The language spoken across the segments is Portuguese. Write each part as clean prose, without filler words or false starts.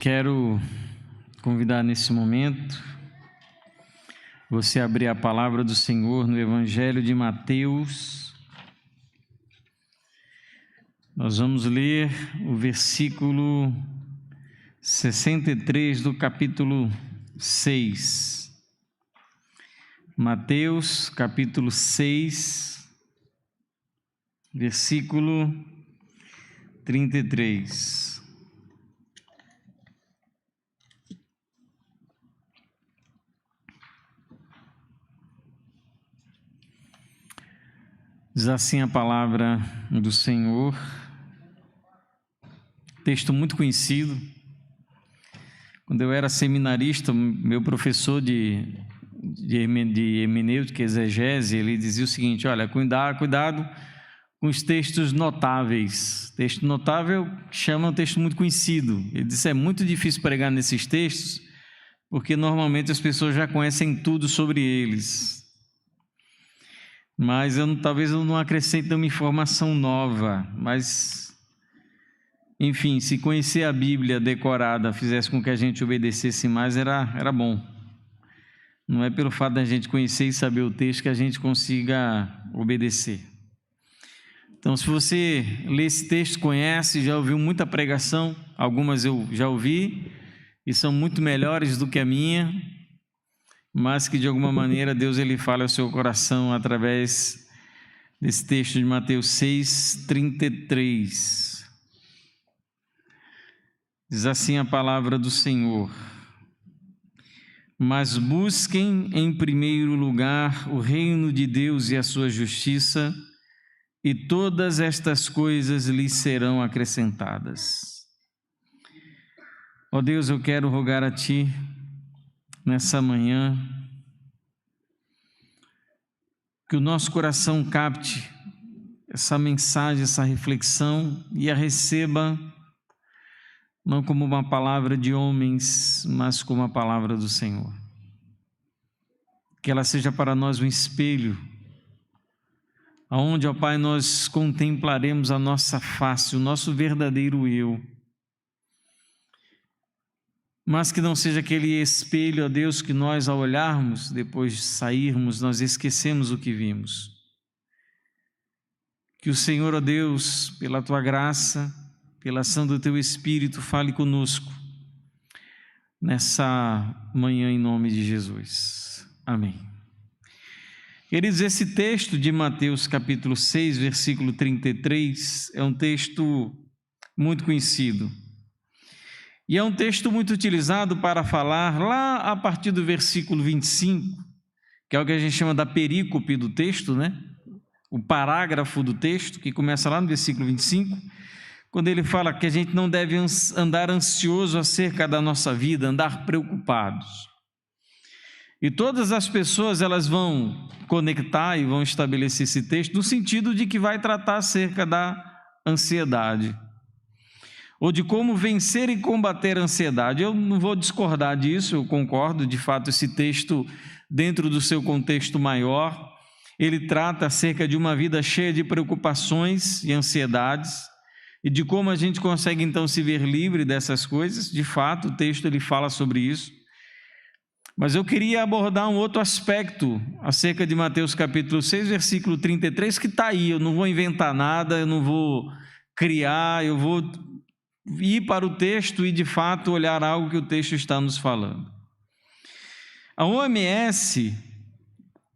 Quero convidar nesse momento você a abrir a palavra do Senhor no Evangelho de Mateus. Nós vamos ler o versículo 63 do capítulo 6. Mateus, capítulo 6, versículo 33. Diz assim a palavra do Senhor, texto muito conhecido. Quando eu era seminarista, meu professor de hermenêutica e exegese, ele dizia o seguinte: olha, cuidado com os textos notáveis. Texto notável chama um texto muito conhecido. Ele disse: é muito difícil pregar nesses textos, porque normalmente as pessoas já conhecem tudo sobre eles. Mas talvez eu não acrescente uma informação nova, mas, enfim, se conhecer a Bíblia decorada fizesse com que a gente obedecesse mais, era bom. Não é pelo fato da gente conhecer e saber o texto que a gente consiga obedecer. Então, se você lê esse texto, conhece, já ouviu muita pregação, algumas eu já ouvi, e são muito melhores do que a minha, mas que de alguma maneira Deus ele fala ao seu coração através desse texto de Mateus 6, 33. Diz assim a palavra do Senhor: mas busquem em primeiro lugar o reino de Deus e a sua justiça, e todas estas coisas lhes serão acrescentadas. Ó Deus, eu quero rogar a Ti, nessa manhã, que o nosso coração capte essa mensagem, essa reflexão e a receba não como uma palavra de homens, mas como a palavra do Senhor. Que ela seja para nós um espelho, aonde, ó Pai, nós contemplaremos a nossa face, o nosso verdadeiro eu. Mas que não seja aquele espelho, ó Deus, que nós ao olharmos, depois de sairmos, nós esquecemos o que vimos. Que o Senhor, ó Deus, pela Tua graça, pela ação do Teu Espírito, fale conosco nessa manhã em nome de Jesus. Amém. Queridos, esse texto de Mateus capítulo 6, versículo 33, é um texto muito conhecido. E é um texto muito utilizado para falar lá a partir do versículo 25, que é o que a gente chama da perícope do texto, né? O parágrafo do texto, que começa lá no versículo 25, quando ele fala que a gente não deve andar ansioso acerca da nossa vida, andar preocupados. E todas as pessoas elas vão conectar e vão estabelecer esse texto no sentido de que vai tratar acerca da ansiedade, ou de como vencer e combater a ansiedade. Eu não vou discordar disso, eu concordo. De fato, esse texto, dentro do seu contexto maior, ele trata acerca de uma vida cheia de preocupações e ansiedades, e de como a gente consegue então se ver livre dessas coisas. De fato, o texto ele fala sobre isso. Mas eu queria abordar um outro aspecto acerca de Mateus capítulo 6, versículo 33, que está aí. Eu não vou inventar nada, eu não vou criar, eu vou ir para o texto e de fato olhar algo que o texto está nos falando. A OMS,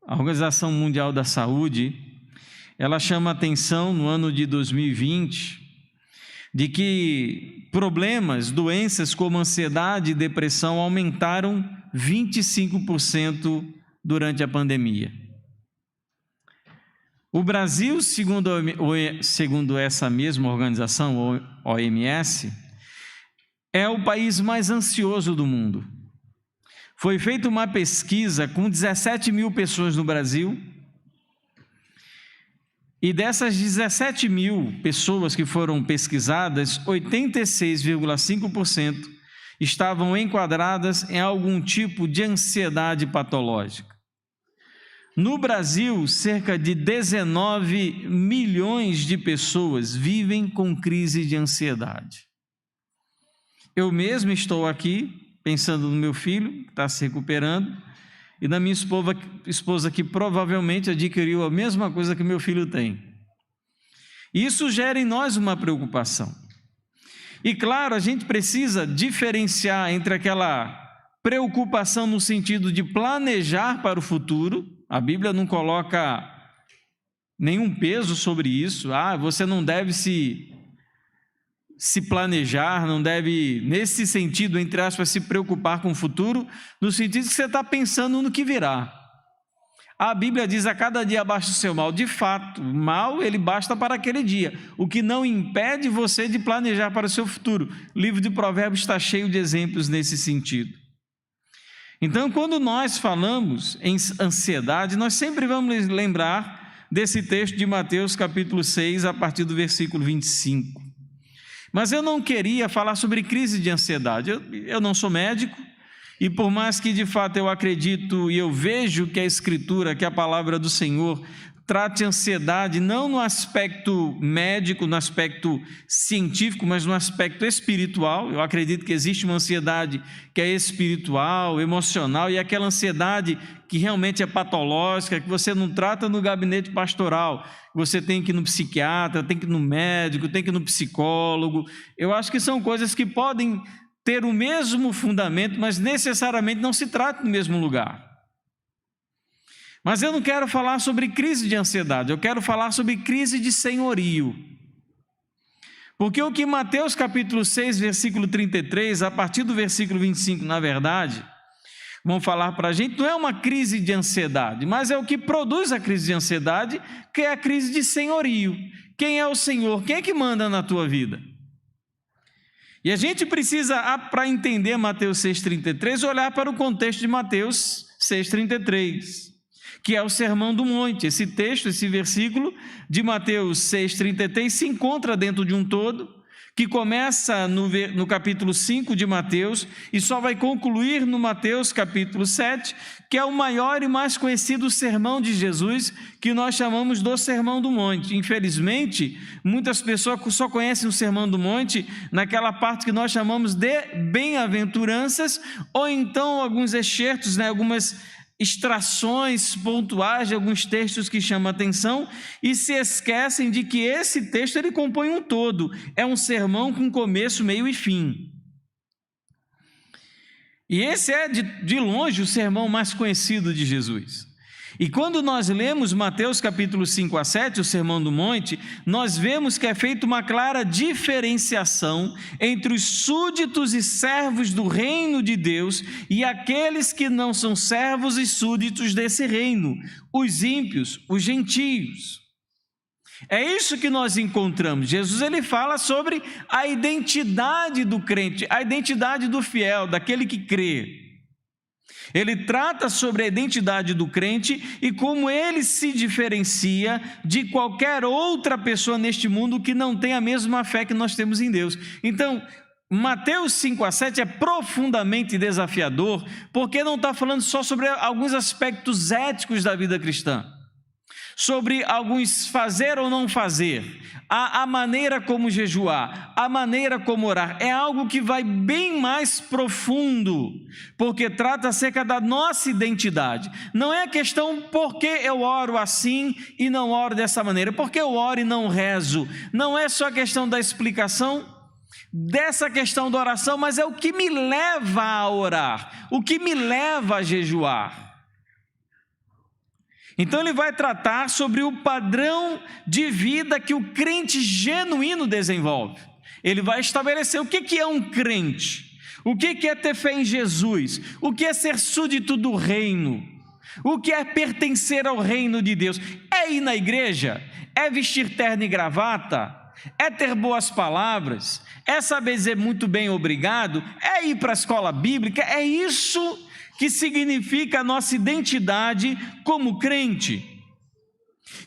a Organização Mundial da Saúde, ela chama atenção no ano de 2020 de que problemas, doenças como ansiedade e depressão aumentaram 25% durante a pandemia. O Brasil, segundo essa mesma organização, OMS, é o país mais ansioso do mundo. Foi feita uma pesquisa com 17 mil pessoas no Brasil, e dessas 17 mil pessoas que foram pesquisadas, 86,5% estavam enquadradas em algum tipo de ansiedade patológica. No Brasil, cerca de 19 milhões de pessoas vivem com crise de ansiedade. Eu mesmo estou aqui pensando no meu filho, que está se recuperando, e na minha esposa que provavelmente adquiriu a mesma coisa que meu filho tem. Isso gera em nós uma preocupação. E claro, a gente precisa diferenciar entre aquela preocupação no sentido de planejar para o futuro. A Bíblia não coloca nenhum peso sobre isso. Você não deve se planejar, não deve, nesse sentido, entre aspas, se preocupar com o futuro, no sentido que você está pensando no que virá. A Bíblia diz: a cada dia basta o seu mal. De fato, o mal ele basta para aquele dia, o que não impede você de planejar para o seu futuro. O livro de Provérbios está cheio de exemplos nesse sentido. Então, quando nós falamos em ansiedade, nós sempre vamos lembrar desse texto de Mateus capítulo 6, a partir do versículo 25. Mas eu não queria falar sobre crise de ansiedade. Eu não sou médico, e por mais que de fato eu acredito e eu vejo que a Escritura, que a palavra do Senhor, trate ansiedade não no aspecto médico, no aspecto científico, mas no aspecto espiritual. Eu acredito que existe uma ansiedade que é espiritual, emocional, e aquela ansiedade que realmente é patológica, que você não trata no gabinete pastoral. Você tem que ir no psiquiatra, tem que ir no médico, tem que ir no psicólogo. Eu acho que são coisas que podem ter o mesmo fundamento, mas necessariamente não se trata no mesmo lugar. Mas eu não quero falar sobre crise de ansiedade, eu quero falar sobre crise de senhorio. Porque o que Mateus capítulo 6, versículo 33, a partir do versículo 25, na verdade, vão falar para a gente, não é uma crise de ansiedade, mas é o que produz a crise de ansiedade, que é a crise de senhorio. Quem é o Senhor? Quem é que manda na tua vida? E a gente precisa, para entender Mateus 6,33, olhar para o contexto de Mateus 6,33, que é o Sermão do Monte. Esse texto, esse versículo de Mateus 6,33 se encontra dentro de um todo, que começa no capítulo 5 de Mateus e só vai concluir no Mateus capítulo 7, que é o maior e mais conhecido sermão de Jesus, que nós chamamos do Sermão do Monte. Infelizmente, muitas pessoas só conhecem o Sermão do Monte naquela parte que nós chamamos de bem-aventuranças, ou então alguns excertos, algumas extrações pontuais de alguns textos que chamam a atenção e se esquecem de que esse texto ele compõe um todo, é um sermão com começo, meio e fim. E esse é de longe o sermão mais conhecido de Jesus. E quando nós lemos Mateus capítulo 5 a 7, o Sermão do Monte, nós vemos que é feita uma clara diferenciação entre os súditos e servos do reino de Deus e aqueles que não são servos e súditos desse reino, os ímpios, os gentios. É isso que nós encontramos. Jesus ele fala sobre a identidade do crente, a identidade do fiel, daquele que crê. Ele trata sobre a identidade do crente e como ele se diferencia de qualquer outra pessoa neste mundo que não tem a mesma fé que nós temos em Deus. Então, Mateus 5 a 7 é profundamente desafiador, porque não está falando só sobre alguns aspectos éticos da vida cristã, sobre alguns fazer ou não fazer, a maneira como jejuar, a maneira como orar, é algo que vai bem mais profundo, porque trata acerca da nossa identidade. Não é a questão por que eu oro assim e não oro dessa maneira, por que eu oro e não rezo. Não é só a questão da explicação dessa questão da oração, mas é o que me leva a orar, o que me leva a jejuar. Então ele vai tratar sobre o padrão de vida que o crente genuíno desenvolve. Ele vai estabelecer o que é um crente, o que é ter fé em Jesus, o que é ser súdito do reino, o que é pertencer ao reino de Deus. É ir na igreja, é vestir terno e gravata, é ter boas palavras, é saber dizer muito bem obrigado, é ir para a escola bíblica, é isso que significa a nossa identidade como crente.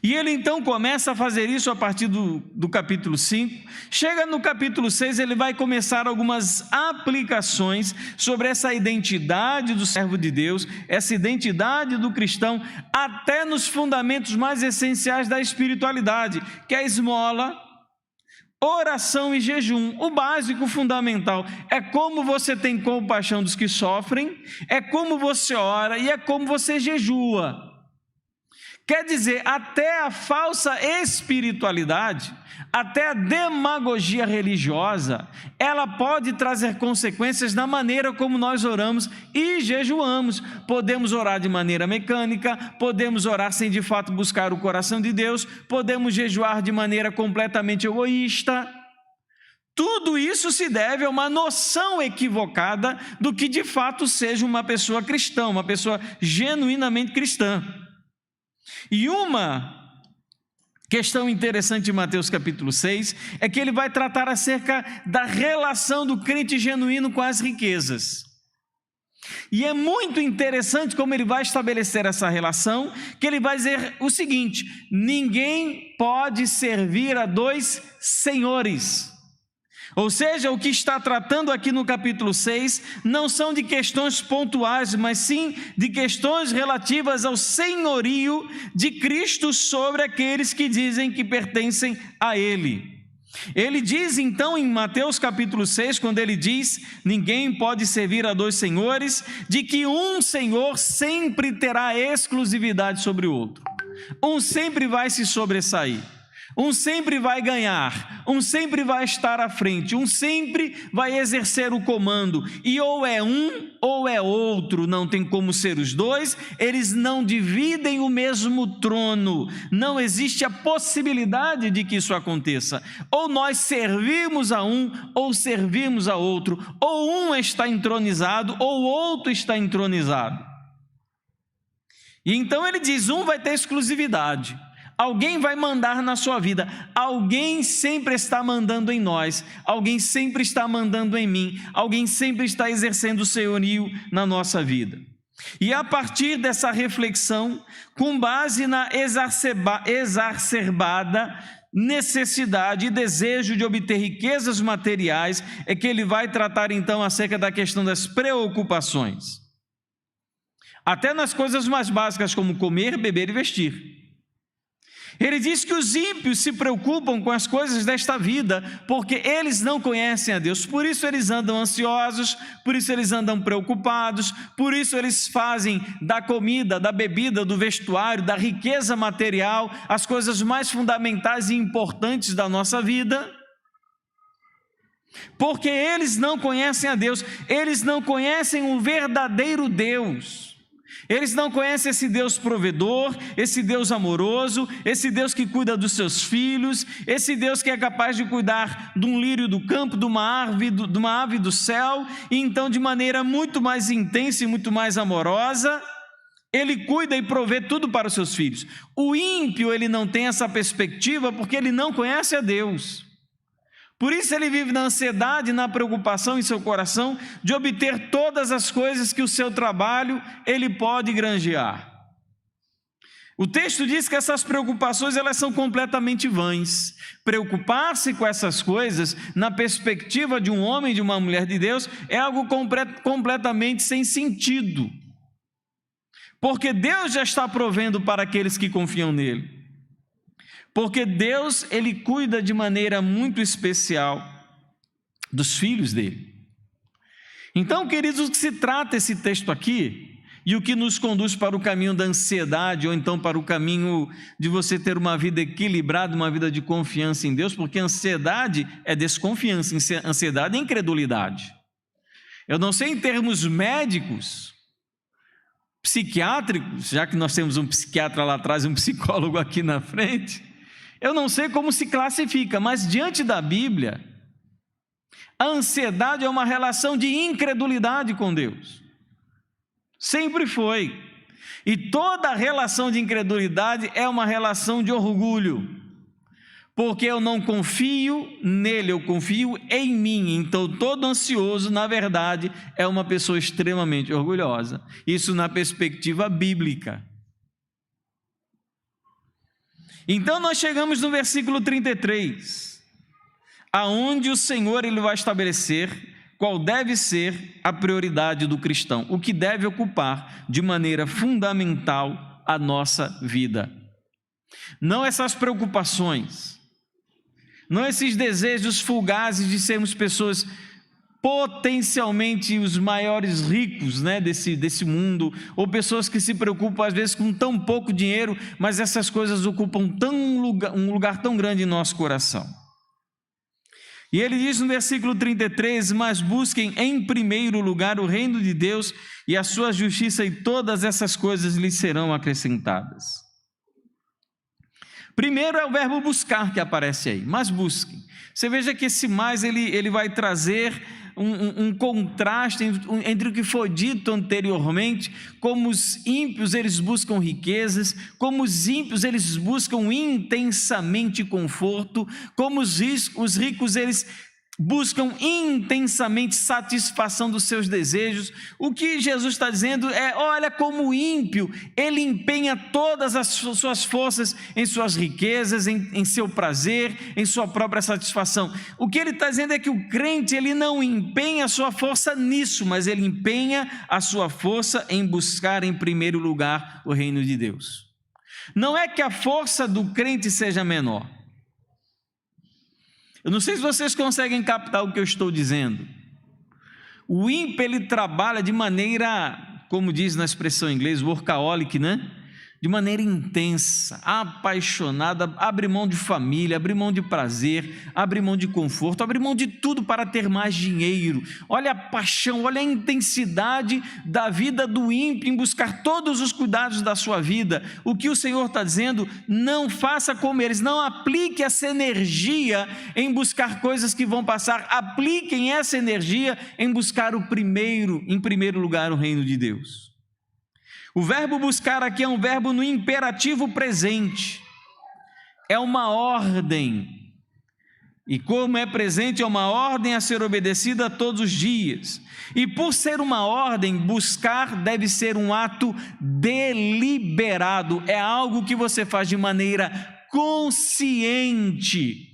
E ele então começa a fazer isso a partir do capítulo 5, chega no capítulo 6, ele vai começar algumas aplicações sobre essa identidade do servo de Deus, essa identidade do cristão, até nos fundamentos mais essenciais da espiritualidade, que é a esmola, oração e jejum. O básico, o fundamental, é como você tem compaixão dos que sofrem, é como você ora e é como você jejua. Quer dizer, até a falsa espiritualidade, até a demagogia religiosa, ela pode trazer consequências na maneira como nós oramos e jejuamos. Podemos orar de maneira mecânica, podemos orar sem de fato buscar o coração de Deus, podemos jejuar de maneira completamente egoísta. Tudo isso se deve a uma noção equivocada do que de fato seja uma pessoa cristã, uma pessoa genuinamente cristã. E uma questão interessante de Mateus capítulo 6 é que ele vai tratar acerca da relação do crente genuíno com as riquezas. E é muito interessante como ele vai estabelecer essa relação, que ele vai dizer o seguinte: ninguém pode servir a dois senhores. Ou seja, o que está tratando aqui no capítulo 6 não são de questões pontuais, mas sim de questões relativas ao senhorio de Cristo sobre aqueles que dizem que pertencem a Ele. Ele diz então em Mateus capítulo 6, quando ele diz, ninguém pode servir a dois senhores, de que um senhor sempre terá exclusividade sobre o outro. Um sempre vai se sobressair. Um sempre vai ganhar, um sempre vai estar à frente, um sempre vai exercer o comando, e ou é um ou é outro, não tem como ser os dois, eles não dividem o mesmo trono, não existe a possibilidade de que isso aconteça. Ou nós servimos a um, ou servimos a outro, ou um está entronizado, ou o outro está entronizado. E então ele diz, um vai ter exclusividade. Alguém vai mandar na sua vida, alguém sempre está mandando em nós, alguém sempre está mandando em mim, alguém sempre está exercendo o senhorio na nossa vida. E a partir dessa reflexão, com base na exacerbada necessidade e desejo de obter riquezas materiais, é que ele vai tratar então acerca da questão das preocupações. Até nas coisas mais básicas como comer, beber e vestir. Ele diz que os ímpios se preocupam com as coisas desta vida, porque eles não conhecem a Deus, por isso eles andam ansiosos, por isso eles andam preocupados, por isso eles fazem da comida, da bebida, do vestuário, da riqueza material, as coisas mais fundamentais e importantes da nossa vida, porque eles não conhecem a Deus, eles não conhecem o verdadeiro Deus. Eles não conhecem esse Deus provedor, esse Deus amoroso, esse Deus que cuida dos seus filhos, esse Deus que é capaz de cuidar de um lírio do campo, de uma ave do céu, e então de maneira muito mais intensa e muito mais amorosa, Ele cuida e provê tudo para os seus filhos. O ímpio, ele não tem essa perspectiva porque ele não conhece a Deus. Por isso ele vive na ansiedade, na preocupação em seu coração de obter todas as coisas que o seu trabalho ele pode granjear. O texto diz que essas preocupações elas são completamente vãs. Preocupar-se com essas coisas, na perspectiva de um homem e de uma mulher de Deus, é algo completamente sem sentido. Porque Deus já está provendo para aqueles que confiam nele. Porque Deus, Ele cuida de maneira muito especial dos filhos dele. Então, queridos, o que se trata esse texto aqui, e o que nos conduz para o caminho da ansiedade, ou então para o caminho de você ter uma vida equilibrada, uma vida de confiança em Deus, porque ansiedade é desconfiança, ansiedade é incredulidade. Eu não sei em termos médicos, psiquiátricos, já que nós temos um psiquiatra lá atrás e um psicólogo aqui na frente, eu não sei como se classifica, mas diante da Bíblia, a ansiedade é uma relação de incredulidade com Deus. Sempre foi. E toda relação de incredulidade é uma relação de orgulho. Porque eu não confio nele, eu confio em mim. Então, todo ansioso, na verdade, é uma pessoa extremamente orgulhosa. Isso na perspectiva bíblica. Então nós chegamos no versículo 33, aonde o Senhor ele vai estabelecer qual deve ser a prioridade do cristão, o que deve ocupar de maneira fundamental a nossa vida. Não essas preocupações, não esses desejos fugazes de sermos pessoas potencialmente os maiores ricos, né, desse mundo, ou pessoas que se preocupam às vezes com tão pouco dinheiro, mas essas coisas ocupam um lugar tão grande em nosso coração. E ele diz no versículo 33, mas busquem em primeiro lugar o reino de Deus e a sua justiça, e todas essas coisas lhes serão acrescentadas. Primeiro é o verbo buscar que aparece aí, mas busquem. Você veja que esse mais ele vai trazer um contraste entre o que foi dito anteriormente, como os ímpios eles buscam riquezas, como os ímpios eles buscam intensamente conforto, como os ricos eles buscam intensamente satisfação dos seus desejos. O que Jesus está dizendo é: olha como o ímpio, ele empenha todas as suas forças em suas riquezas, em seu prazer, em sua própria satisfação. O que ele está dizendo é que o crente, ele não empenha a sua força nisso, mas ele empenha a sua força em buscar em primeiro lugar o reino de Deus. Não é que a força do crente seja menor. Eu não sei se vocês conseguem captar o que eu estou dizendo. O ímpio, ele trabalha de maneira, como diz na expressão em inglês, workaholic, né? De maneira intensa, apaixonada, abre mão de família, abre mão de prazer, abre mão de conforto, abre mão de tudo para ter mais dinheiro. Olha a paixão, olha a intensidade da vida do ímpio em buscar todos os cuidados da sua vida. O que o Senhor está dizendo: não faça como eles, não aplique essa energia em buscar coisas que vão passar, apliquem essa energia em buscar em primeiro lugar, o reino de Deus. O verbo buscar aqui é um verbo no imperativo presente, é uma ordem, e como é presente, é uma ordem a ser obedecida todos os dias, e por ser uma ordem, buscar deve ser um ato deliberado, é algo que você faz de maneira consciente.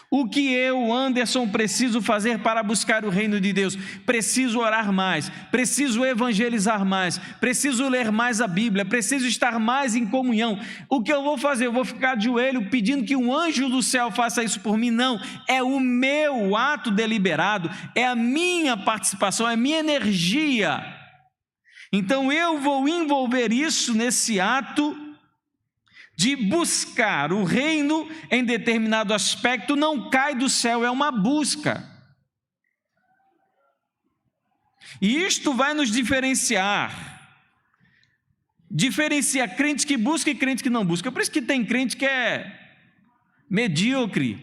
O que eu, Anderson, preciso fazer para buscar o reino de Deus? Preciso orar mais, preciso evangelizar mais, preciso ler mais a Bíblia, preciso estar mais em comunhão. O que eu vou fazer? Eu vou ficar de joelho pedindo que um anjo do céu faça isso por mim? Não, é o meu ato deliberado, é a minha participação, é a minha energia. Então eu vou envolver isso nesse ato de buscar o reino em determinado aspecto. Não cai do céu, é uma busca. E isto vai nos diferencia crente que busca e crente que não busca. Por isso que tem crente que é medíocre,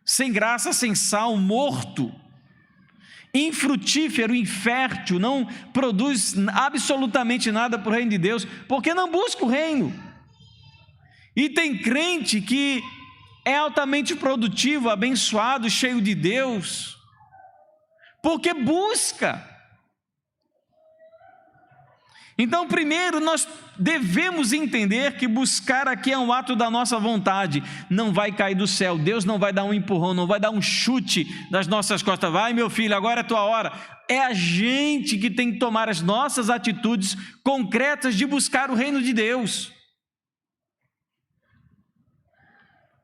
sem graça, sem sal, morto, infrutífero, infértil, não produz absolutamente nada para o reino de Deus, porque não busca o reino. E tem crente que é altamente produtivo, abençoado, cheio de Deus, porque busca. Então, primeiro, nós devemos entender que buscar aqui é um ato da nossa vontade, não vai cair do céu, Deus não vai dar um empurrão, não vai dar um chute nas nossas costas, vai meu filho, agora é tua hora. É a gente que tem que tomar as nossas atitudes concretas de buscar o reino de Deus.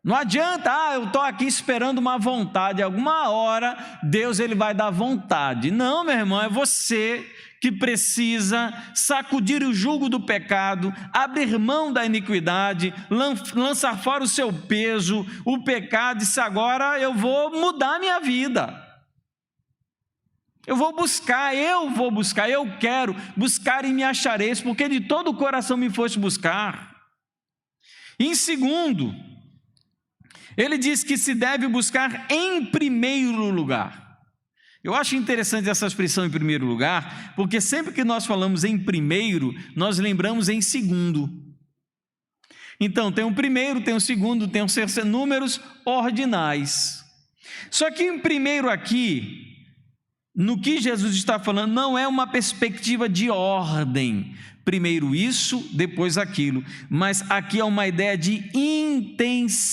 Não adianta, eu estou aqui esperando uma vontade, alguma hora Deus ele vai dar vontade. Não, meu irmão, é você que precisa sacudir o jugo do pecado, abrir mão da iniquidade, lançar fora o seu peso, o pecado, e disse: agora eu vou mudar minha vida. Eu vou buscar, eu quero buscar e me achareis, porque de todo o coração me foste buscar. E em segundo, ele diz que se deve buscar em primeiro lugar. Eu acho interessante essa expressão em primeiro lugar, porque sempre que nós falamos em primeiro, nós lembramos em segundo. Então tem o primeiro, tem o segundo, tem os números ordinais. Só que em primeiro aqui, no que Jesus está falando, não é uma perspectiva de ordem, primeiro isso, depois aquilo, mas aqui é uma ideia de intensidade.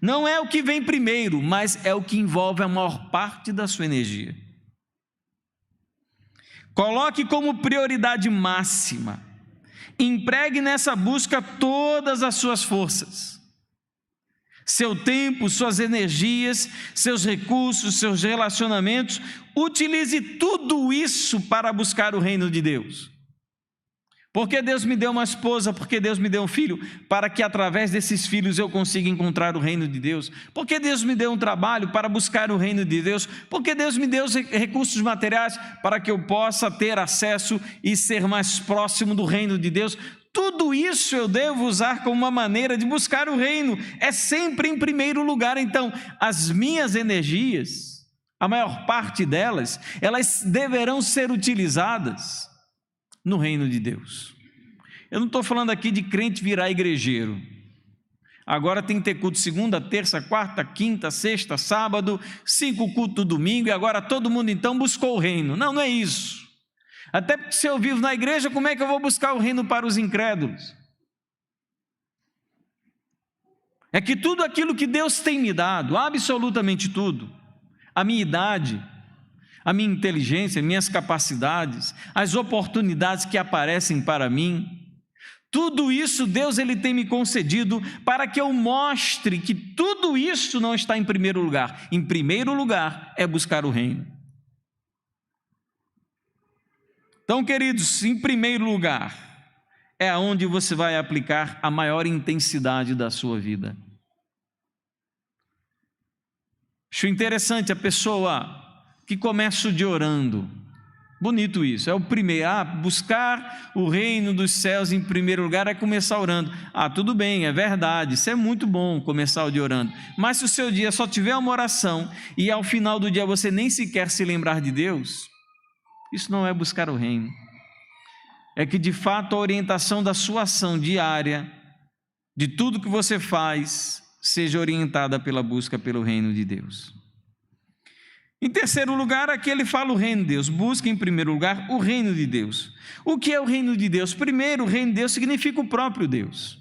Não é o que vem primeiro, mas é o que envolve a maior parte da sua energia. Coloque como prioridade máxima. Empregue nessa busca todas as suas forças, seu tempo, suas energias, seus recursos, seus relacionamentos. Utilize tudo isso para buscar o reino de Deus. Porque Deus me deu uma esposa, porque Deus me deu um filho, para que através desses filhos eu consiga encontrar o reino de Deus. Porque Deus me deu um trabalho para buscar o reino de Deus. Porque Deus me deu os recursos materiais para que eu possa ter acesso e ser mais próximo do reino de Deus. Tudo isso eu devo usar como uma maneira de buscar o reino. É sempre em primeiro lugar. Então, as minhas energias, a maior parte delas, elas deverão ser utilizadas no reino de Deus. Eu não estou falando aqui de crente virar igrejeiro. Agora tem que ter culto segunda, terça, quarta, quinta, sexta, sábado, 5 cultos no domingo, e agora todo mundo então buscou o reino. Não, não é isso. Até porque se eu vivo na igreja, como é que eu vou buscar o reino para os incrédulos? É que tudo aquilo que Deus tem me dado, absolutamente tudo, a minha idade, a minha inteligência, minhas capacidades, as oportunidades que aparecem para mim, tudo isso Deus ele tem me concedido para que eu mostre que tudo isso não está em primeiro lugar. Em primeiro lugar é buscar o reino. Então, queridos, em primeiro lugar é aonde você vai aplicar a maior intensidade da sua vida. Acho interessante a pessoa que começa o dia orando. Bonito isso, é o primeiro. Buscar o reino dos céus em primeiro lugar é começar orando. Tudo bem, é verdade, isso é muito bom começar o dia orando. Mas se o seu dia só tiver uma oração e ao final do dia você nem sequer se lembrar de Deus, isso não é buscar o reino. É que de fato a orientação da sua ação diária, de tudo que você faz, seja orientada pela busca pelo reino de Deus. Em terceiro lugar, aqui ele fala o reino de Deus. Busque em primeiro lugar o reino de Deus. O que é o reino de Deus? Primeiro, o reino de Deus significa o próprio Deus.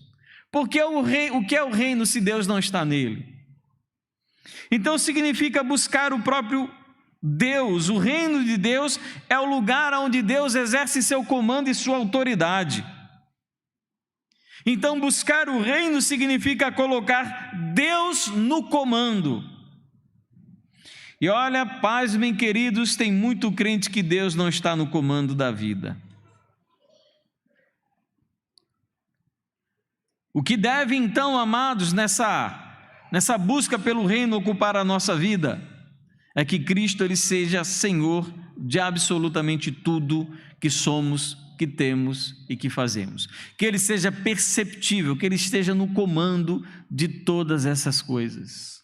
Porque o que é o reino se Deus não está nele? Então significa buscar o próprio Deus. O reino de Deus é o lugar onde Deus exerce seu comando e sua autoridade. Então buscar o reino significa colocar Deus no comando. E olha, pasmem, queridos, tem muito crente que Deus não está no comando da vida. O que deve então, amados, nessa busca pelo reino ocupar a nossa vida, é que Cristo ele seja Senhor de absolutamente tudo que somos, que temos e que fazemos. Que Ele seja perceptível, que Ele esteja no comando de todas essas coisas.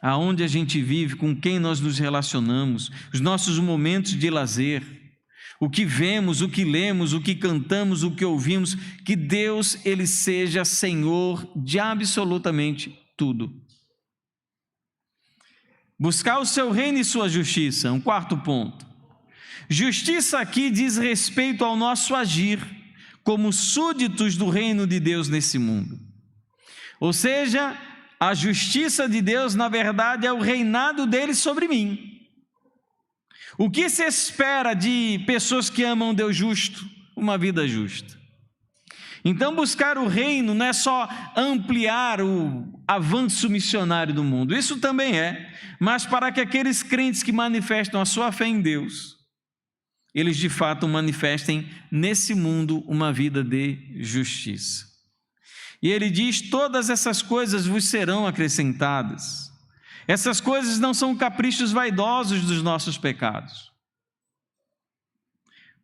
Aonde a gente vive, com quem nós nos relacionamos, os nossos momentos de lazer, o que vemos, o que lemos, o que cantamos, o que ouvimos, que Deus ele seja Senhor de absolutamente tudo. Buscar o seu reino e sua justiça, um quarto ponto. Justiça aqui diz respeito ao nosso agir como súditos do reino de Deus nesse mundo. Ou seja, a justiça de Deus, na verdade, é o reinado dele sobre mim. O que se espera de pessoas que amam Deus justo? Uma vida justa. Então, buscar o reino não é só ampliar o avanço missionário do mundo, isso também é, mas para que aqueles crentes que manifestam a sua fé em Deus, eles de fato manifestem nesse mundo uma vida de justiça. E ele diz: todas essas coisas vos serão acrescentadas. Essas coisas não são caprichos vaidosos dos nossos pecados.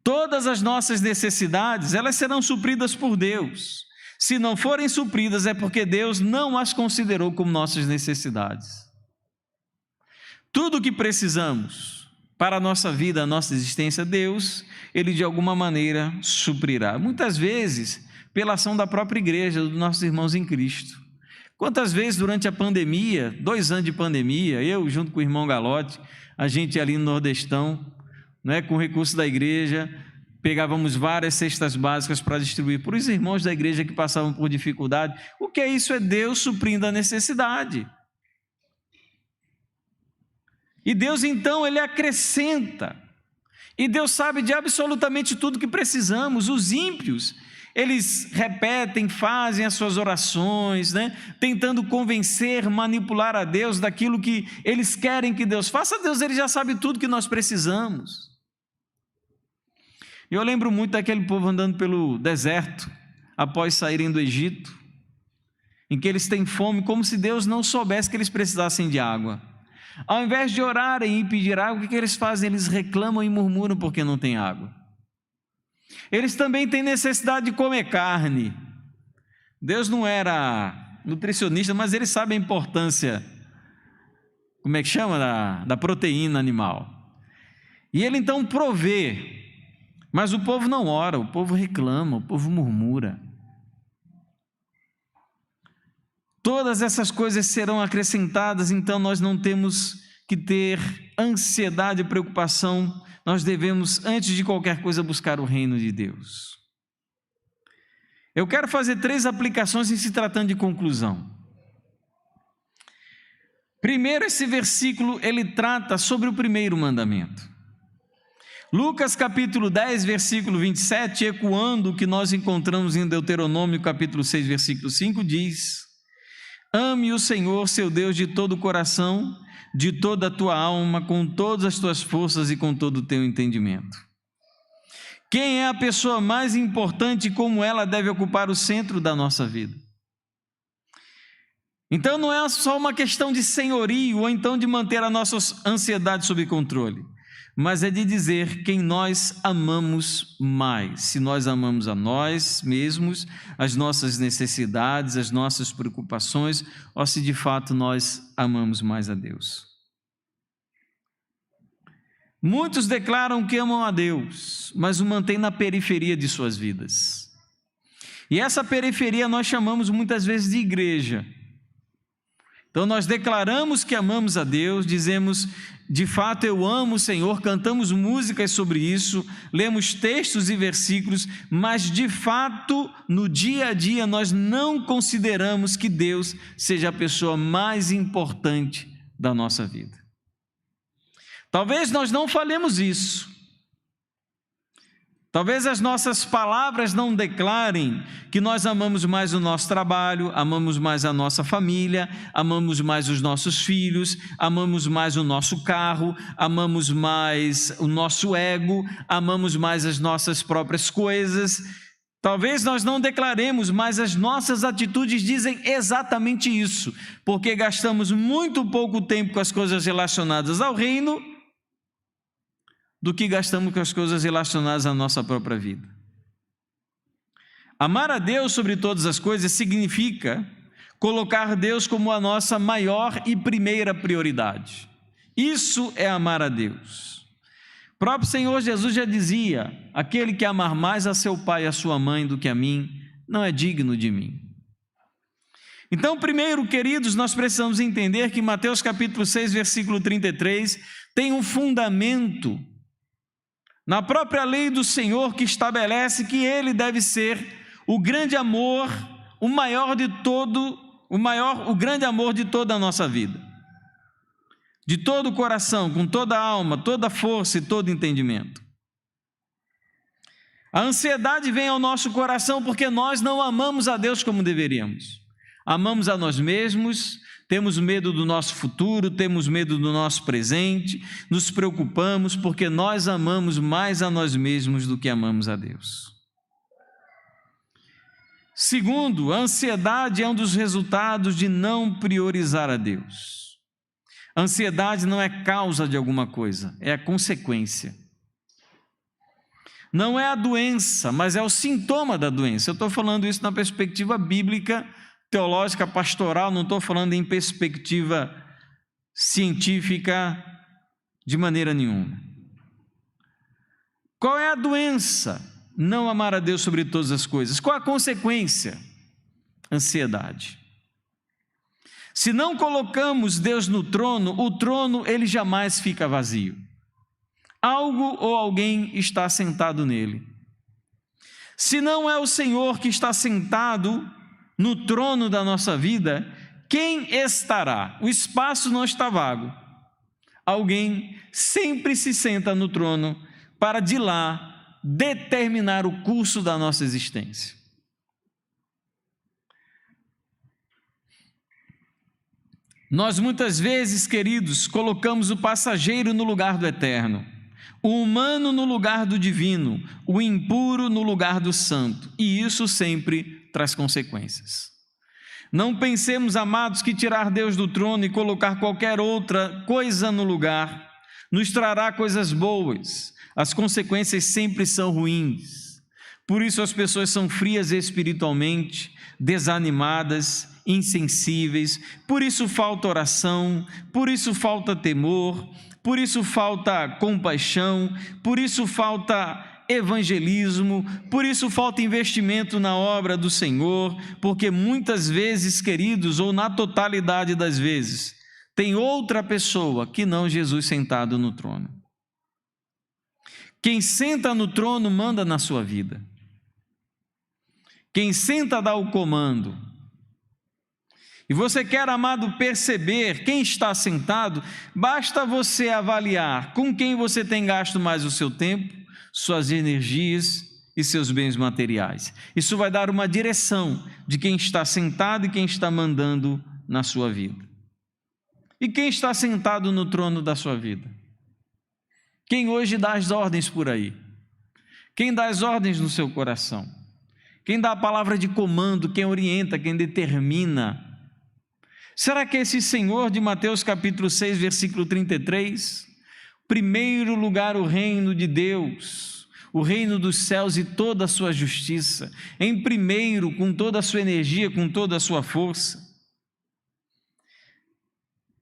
Todas as nossas necessidades, elas serão supridas por Deus. Se não forem supridas, é porque Deus não as considerou como nossas necessidades. Tudo o que precisamos para a nossa vida, a nossa existência, Deus, Ele de alguma maneira suprirá. Muitas vezes, pela ação da própria igreja, dos nossos irmãos em Cristo. Quantas vezes durante a pandemia, 2 anos de pandemia, eu junto com o irmão Galote, a gente ali no Nordestão, com recursos da igreja, pegávamos várias cestas básicas para distribuir para os irmãos da igreja que passavam por dificuldade. O que é isso? É Deus suprindo a necessidade. E Deus então, Ele acrescenta. E Deus sabe de absolutamente tudo que precisamos. Os ímpios, eles repetem, fazem as suas orações, tentando convencer, manipular a Deus daquilo que eles querem que Deus faça. Deus, ele já sabe tudo que nós precisamos. Eu lembro muito daquele povo andando pelo deserto, após saírem do Egito, em que eles têm fome, como se Deus não soubesse que eles precisassem de água. Ao invés de orarem e pedir água, o que eles fazem? Eles reclamam e murmuram porque não tem água. Eles também têm necessidade de comer carne. Deus não era nutricionista, mas ele sabe a importância, como é que chama? Da proteína animal. E ele então provê, mas o povo não ora, o povo reclama, o povo murmura. Todas essas coisas serão acrescentadas, então nós não temos que ter ansiedade e preocupação. Nós devemos, antes de qualquer coisa, buscar o reino de Deus. Eu quero fazer 3 aplicações em se tratando de conclusão. Primeiro, esse versículo, ele trata sobre o primeiro mandamento. Lucas capítulo 10, versículo 27, ecoando o que nós encontramos em Deuteronômio capítulo 6, versículo 5, diz: ame o Senhor, seu Deus, de todo o coração, de toda a tua alma, com todas as tuas forças e com todo o teu entendimento. Quem é a pessoa mais importante e como ela deve ocupar o centro da nossa vida? Então não é só uma questão de senhorio ou então de manter a nossa ansiedade sob controle, mas é de dizer quem nós amamos mais. Se nós amamos a nós mesmos, as nossas necessidades, as nossas preocupações, ou se de fato nós amamos mais a Deus. Muitos declaram que amam a Deus, mas o mantêm na periferia de suas vidas. E essa periferia nós chamamos muitas vezes de igreja. Então nós declaramos que amamos a Deus, dizemos, de fato eu amo o Senhor, cantamos músicas sobre isso, lemos textos e versículos, mas de fato no dia a dia nós não consideramos que Deus seja a pessoa mais importante da nossa vida. Talvez nós não falemos isso, talvez as nossas palavras não declarem que nós amamos mais o nosso trabalho, amamos mais a nossa família, amamos mais os nossos filhos, amamos mais o nosso carro, amamos mais o nosso ego, amamos mais as nossas próprias coisas. Talvez nós não declaremos, mas as nossas atitudes dizem exatamente isso, porque gastamos muito pouco tempo com as coisas relacionadas ao reino do que gastamos com as coisas relacionadas à nossa própria vida. Amar a Deus sobre todas as coisas significa colocar Deus como a nossa maior e primeira prioridade. Isso é amar a Deus. O próprio Senhor Jesus já dizia: aquele que amar mais a seu pai e a sua mãe do que a mim, não é digno de mim. Então, primeiro, queridos, nós precisamos entender que Mateus capítulo 6, versículo 33, tem um fundamento na própria lei do Senhor, que estabelece que Ele deve ser o grande amor, o grande amor de toda a nossa vida, de todo o coração, com toda a alma, toda a força e todo entendimento. A ansiedade vem ao nosso coração porque nós não amamos a Deus como deveríamos. Amamos a nós mesmos, temos medo do nosso futuro, temos medo do nosso presente, nos preocupamos porque nós amamos mais a nós mesmos do que amamos a Deus. Segundo, a ansiedade é um dos resultados de não priorizar a Deus. A ansiedade não é causa de alguma coisa, é a consequência. Não é a doença, mas é o sintoma da doença. Eu estou falando isso na perspectiva bíblica, teológica, pastoral, não estou falando em perspectiva científica de maneira nenhuma. Qual é a doença? Não amar a Deus sobre todas as coisas. Qual a consequência? Ansiedade. Se não colocamos Deus no trono, o trono ele jamais fica vazio. Algo ou alguém está sentado nele. Se não é o Senhor que está sentado no trono da nossa vida, quem estará? O espaço não está vago. Alguém sempre se senta no trono para de lá determinar o curso da nossa existência. Nós muitas vezes, queridos, colocamos o passageiro no lugar do eterno, o humano no lugar do divino, o impuro no lugar do santo, e isso sempre traz consequências. Não pensemos, amados, que tirar Deus do trono e colocar qualquer outra coisa no lugar nos trará coisas boas. As consequências sempre são ruins. Por isso as pessoas são frias espiritualmente, desanimadas, insensíveis, por isso falta oração, por isso falta temor, por isso falta compaixão, por isso falta evangelismo, por isso falta investimento na obra do Senhor, porque muitas vezes, queridos, ou na totalidade das vezes, tem outra pessoa que não Jesus sentado no trono. Quem senta no trono manda na sua vida. Quem senta dá o comando. E você quer, amado, perceber quem está sentado, basta você avaliar com quem você tem gasto mais o seu tempo, suas energias e seus bens materiais. Isso vai dar uma direção de quem está sentado e quem está mandando na sua vida. E quem está sentado no trono da sua vida? Quem hoje dá as ordens por aí? Quem dá as ordens no seu coração? Quem dá a palavra de comando, quem orienta, quem determina? Será que esse Senhor de Mateus capítulo 6, versículo 33, primeiro lugar o reino de Deus, o reino dos céus e toda a sua justiça, em primeiro, com toda a sua energia, com toda a sua força.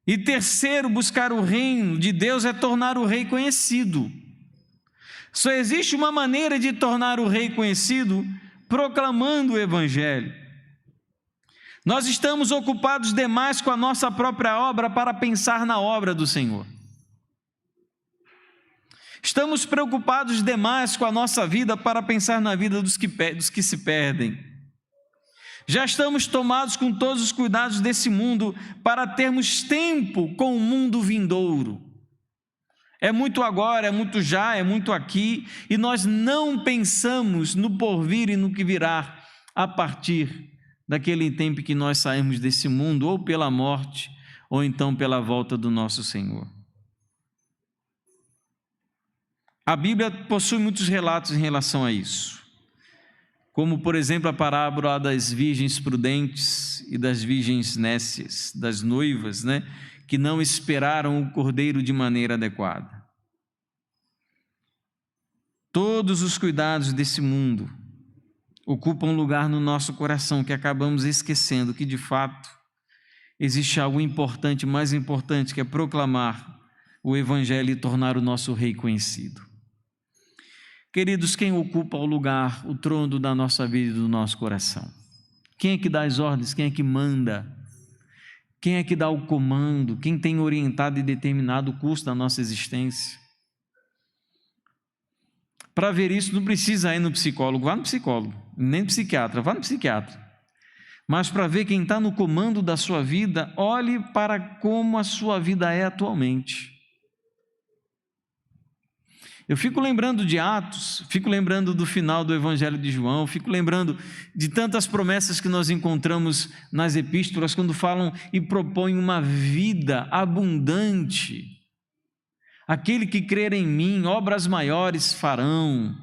E terceiro, buscar o reino de Deus é tornar o rei conhecido. Só existe uma maneira de tornar o rei conhecido, proclamando o evangelho. Nós estamos ocupados demais com a nossa própria obra para pensar na obra do Senhor. Estamos preocupados demais com a nossa vida para pensar na vida dos que se perdem. Já estamos tomados com todos os cuidados desse mundo para termos tempo com o mundo vindouro. É muito agora, é muito já, é muito aqui, e nós não pensamos no porvir e no que virá a partir daquele tempo que nós saímos desse mundo, ou pela morte, ou então pela volta do nosso Senhor. A Bíblia possui muitos relatos em relação a isso, como, por exemplo, a parábola das virgens prudentes e das virgens nécias, das noivas, que não esperaram o cordeiro de maneira adequada. Todos os cuidados desse mundo ocupam lugar no nosso coração, que acabamos esquecendo que, de fato, existe algo importante, mais importante, que é proclamar o Evangelho e tornar o nosso rei conhecido. Queridos, quem ocupa o lugar, o trono da nossa vida e do nosso coração? Quem é que dá as ordens? Quem é que manda? Quem é que dá o comando? Quem tem orientado e determinado o curso da nossa existência? Para ver isso, não precisa ir no psicólogo, vá no psicólogo, nem no psiquiatra, vá no psiquiatra. Mas para ver quem está no comando da sua vida, olhe para como a sua vida é atualmente. Eu fico lembrando de Atos, fico lembrando do final do Evangelho de João, fico lembrando de tantas promessas que nós encontramos nas epístolas, quando falam e propõem uma vida abundante. Aquele que crer em mim, obras maiores farão.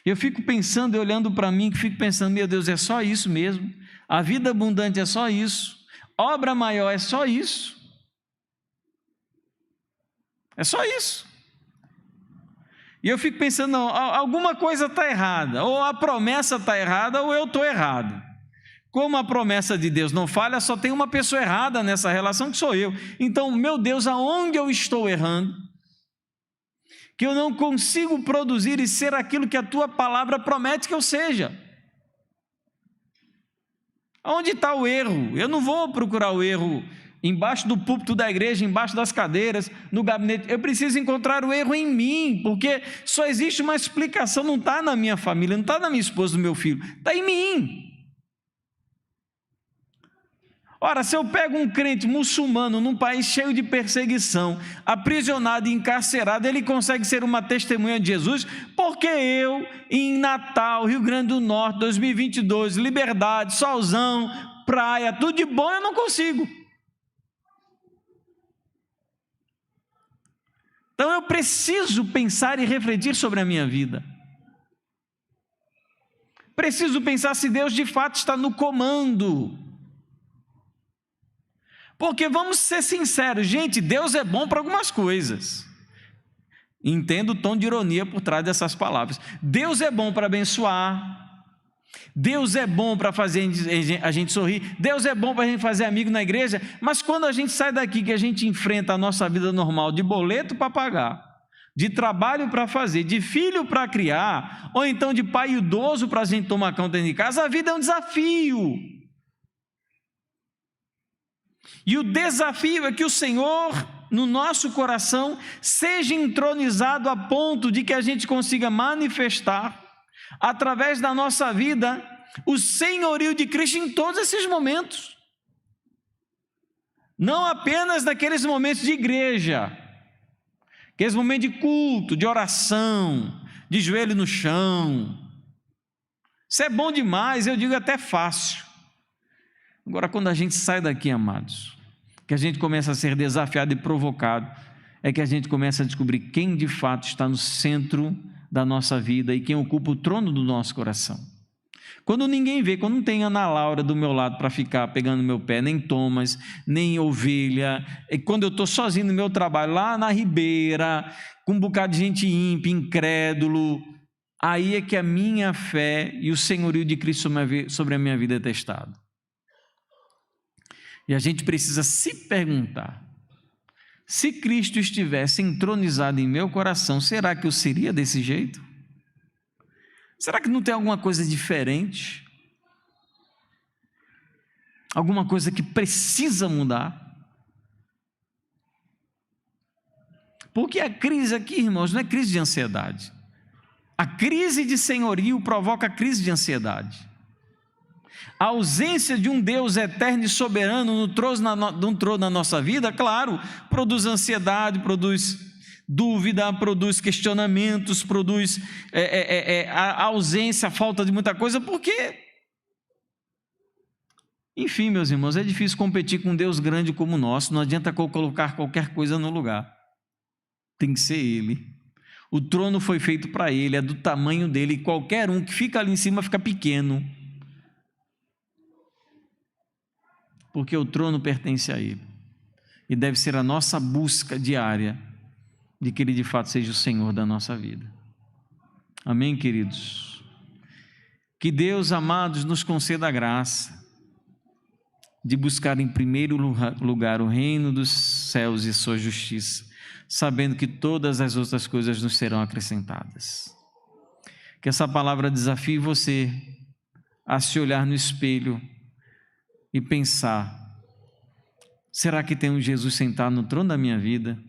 Eu fico pensando e olhando para mim, que fico pensando, meu Deus, é só isso mesmo? A vida abundante é só isso? Obra maior é só isso? É só isso. E eu fico pensando, não, alguma coisa está errada, ou a promessa está errada, ou eu estou errado. Como a promessa de Deus não falha, só tem uma pessoa errada nessa relação, que sou eu. Então, meu Deus, aonde eu estou errando? Que eu não consigo produzir e ser aquilo que a tua palavra promete que eu seja. Onde está o erro? Eu não vou procurar o erro embaixo do púlpito da igreja, embaixo das cadeiras, no gabinete. Eu preciso encontrar o erro em mim, porque só existe uma explicação, não está na minha família, não está na minha esposa, no meu filho, está em mim. Ora, se eu pego um crente muçulmano num país cheio de perseguição, aprisionado e encarcerado, ele consegue ser uma testemunha de Jesus, porque eu, em Natal, Rio Grande do Norte, 2022, liberdade, solzão, praia, tudo de bom, eu não consigo. Então eu preciso pensar e refletir sobre a minha vida. Preciso pensar se Deus de fato está no comando. Porque vamos ser sinceros, gente, Deus é bom para algumas coisas. Entendo o tom de ironia por trás dessas palavras. Deus é bom para abençoar. Deus é bom para fazer a gente sorrir. Deus é bom para a gente fazer amigo na igreja. Mas quando a gente sai daqui, que a gente enfrenta a nossa vida normal de boleto para pagar, de trabalho para fazer, de filho para criar, ou então de pai idoso para a gente tomar conta de casa, a vida é um desafio. E o desafio é que o Senhor, no nosso coração, seja entronizado a ponto de que a gente consiga manifestar, através da nossa vida, o senhorio de Cristo em todos esses momentos. Não apenas naqueles momentos de igreja, aqueles momentos de culto, de oração, de joelho no chão. Isso é bom demais, eu digo até fácil. Agora, quando a gente sai daqui, amados, que a gente começa a ser desafiado e provocado, é que a gente começa a descobrir quem de fato está no centro da nossa vida e quem ocupa o trono do nosso coração. Quando ninguém vê, quando não tem Ana Laura do meu lado para ficar pegando meu pé, nem Thomas, nem ovelha, e quando eu estou sozinho no meu trabalho, lá na Ribeira, com um bocado de gente ímpia, incrédulo, aí é que a minha fé e o senhorio de Cristo sobre a minha vida é testado. E a gente precisa se perguntar, se Cristo estivesse entronizado em meu coração, será que eu seria desse jeito? Será que não tem alguma coisa diferente? Alguma coisa que precisa mudar? Porque a crise aqui, irmãos, não é crise de ansiedade. A crise de senhorio provoca a crise de ansiedade. A ausência de um Deus eterno e soberano no trono na nossa vida, claro, produz ansiedade, produz dúvida, produz questionamentos, produz a ausência, a falta de muita coisa, porque, enfim, meus irmãos, é difícil competir com um Deus grande como o nosso, não adianta colocar qualquer coisa no lugar, tem que ser Ele. O trono foi feito para Ele, é do tamanho dele, e qualquer um que fica ali em cima fica pequeno, porque o trono pertence a Ele, e deve ser a nossa busca diária de que Ele de fato seja o Senhor da nossa vida. Amém, queridos? Que Deus, amados, nos conceda a graça de buscar em primeiro lugar o reino dos céus e sua justiça, sabendo que todas as outras coisas nos serão acrescentadas. Que essa palavra desafie você a se olhar no espelho e pensar: será que tem um Jesus sentado no trono da minha vida?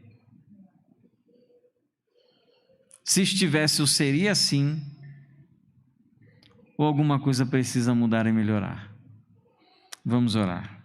Se estivesse, eu seria assim? Ou alguma coisa precisa mudar e melhorar? Vamos orar.